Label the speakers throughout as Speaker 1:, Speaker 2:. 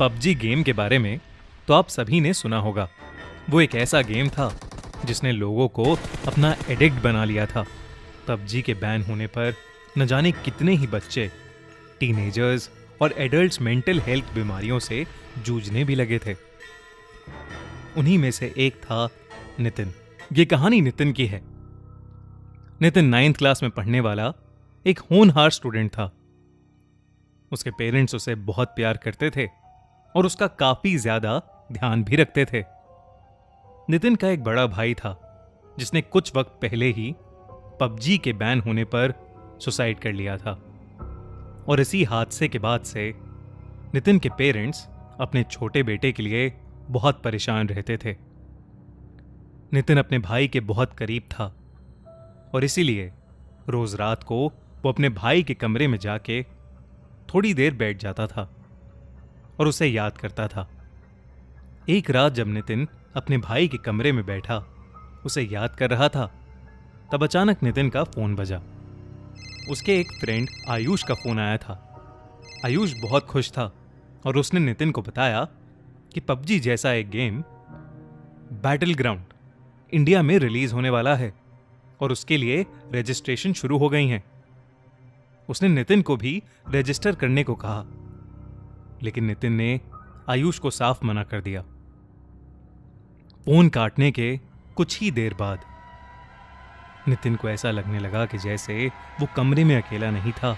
Speaker 1: PUBG game के बारे में तो आप सभी ने सुना होगा। वो एक ऐसा गेम था जिसने लोगों को अपना एडिक्ट बना लिया था। पबजी के बैन होने पर न जाने कितने ही बच्चे, टीनेजर्स और एडल्ट्स मेंटल हेल्थ बीमारियों से जूझने भी लगे थे। उन्हीं में से एक था नितिन। ये कहानी नितिन की है। नितिन 9th क्लास में पढ़ने वाला एक होनहार स्टूडेंट था। उसके पेरेंट्स उसे बहुत प्यार करते थे और उसका काफी ज्यादा ध्यान भी रखते थे। नितिन का एक बड़ा भाई था जिसने कुछ वक्त पहले ही पबजी के बैन होने पर सुसाइड कर लिया था। और इसी हादसे के बाद से नितिन के पेरेंट्स अपने छोटे बेटे के लिए बहुत परेशान रहते थे। नितिन अपने भाई के बहुत करीब था और इसीलिए रोज रात को वो अपने भाई के कमरे में जाके थोड़ी देर बैठ जाता था और उसे याद करता था। एक रात जब नितिन अपने भाई के कमरे में बैठा उसे याद कर रहा था, तब अचानक नितिन का फोन बजा। उसके एक फ्रेंड आयुष का फोन आया था। आयुष बहुत खुश था और उसने नितिन को बताया कि पबजी जैसा एक गेम बैटल ग्राउंड इंडिया में रिलीज होने वाला है और उसके लिए रजिस्ट्रेशन शुरू हो गई हैं। उसने नितिन को भी रजिस्टर करने को कहा, लेकिन नितिन ने आयुष को साफ मना कर दिया। फोन काटने के कुछ ही देर बाद नितिन को ऐसा लगने लगा कि जैसे वो कमरे में अकेला नहीं था।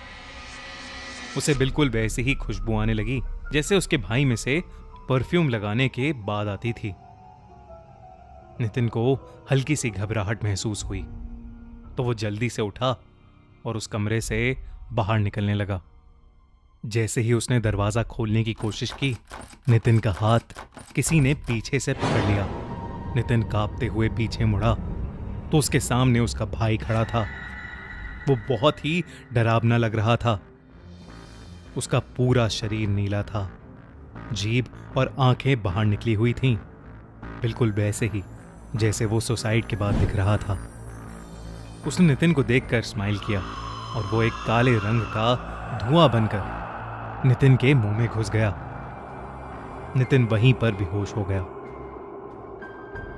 Speaker 1: उसे बिल्कुल वैसी ही खुशबू आने लगी जैसे उसके भाई में से परफ्यूम लगाने के बाद आती थी। नितिन को हल्की सी घबराहट महसूस हुई तो वो जल्दी से उठा और उस कमरे से बाहर निकलने लगा। जैसे ही उसने दरवाजा खोलने की कोशिश की, नितिन का हाथ किसी ने पीछे से पकड़ लिया। नितिन कांपते हुए पीछे मुड़ा तो उसके सामने उसका भाई खड़ा था। वो बहुत ही डरावना लग रहा था। उसका पूरा शरीर नीला था, जीभ और आंखें बाहर निकली हुई थीं, बिल्कुल वैसे ही जैसे वो सुसाइड के बाद दिख रहा था। उसने नितिन को देखकर स्माइल किया और वो एक काले रंग का धुआं बनकर नितिन के मुंह में घुस गया। नितिन वहीं पर बेहोश हो गया।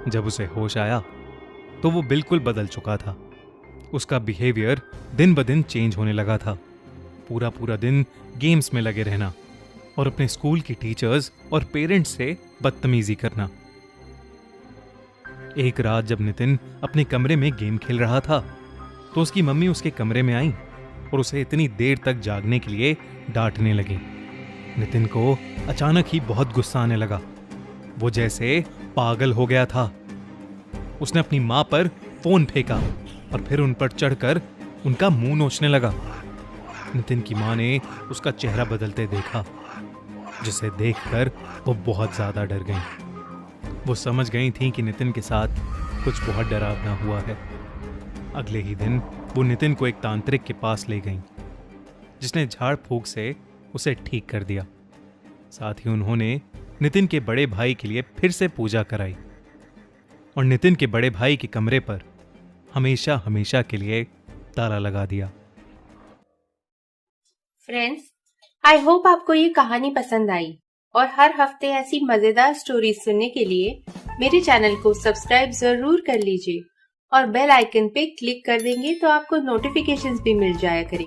Speaker 1: जब उसे होश आया तो वो बिल्कुल बदल चुका था। उसका बिहेवियर दिन ब दिन चेंज होने लगा था। पूरा पूरा दिन गेम्स में लगे रहना और अपने स्कूल की टीचर्स और पेरेंट्स से बदतमीजी करना। एक रात जब नितिन अपने कमरे में गेम खेल रहा था तो उसकी मम्मी उसके कमरे में आई और उसे इतनी देर तक जागने के लिए डांटने लगी। नितिन को अचानक ही बहुत गुस्सा आने लगा। वो जैसे पागल हो गया था। उसने अपनी मां पर फोन फेंका और फिर उन पर चढ़कर उनका मुंह नोचने लगा। नितिन की मां ने उसका चेहरा बदलते देखा, जिसे देखकर वो बहुत ज्यादा डर गईं। वो समझ गई थी कि नितिन के साथ कुछ बहुत डरावना हुआ है। अगले ही दिन वो नितिन को एक तांत्रिक के पास ले गईं, जिसने झाड़ फूंक से उसे ठीक कर दिया। साथ ही उन्होंने नितिन के बड़े भाई के लिए फिर से पूजा कराई और नितिन के बड़े भाई के कमरे पर हमेशा हमेशा के लिए ताला लगा दिया।
Speaker 2: फ्रेंड्स, आई होप आपको ये कहानी पसंद आई और हर हफ्ते ऐसी मजेदार स्टोरीज सुनने के लिए मेरे चैनल को सब्सक्राइब जरूर कर लीजिए और बेल आइकन पे क्लिक कर देंगे तो आपको नोटिफिकेशंस भी मिल जाया करें।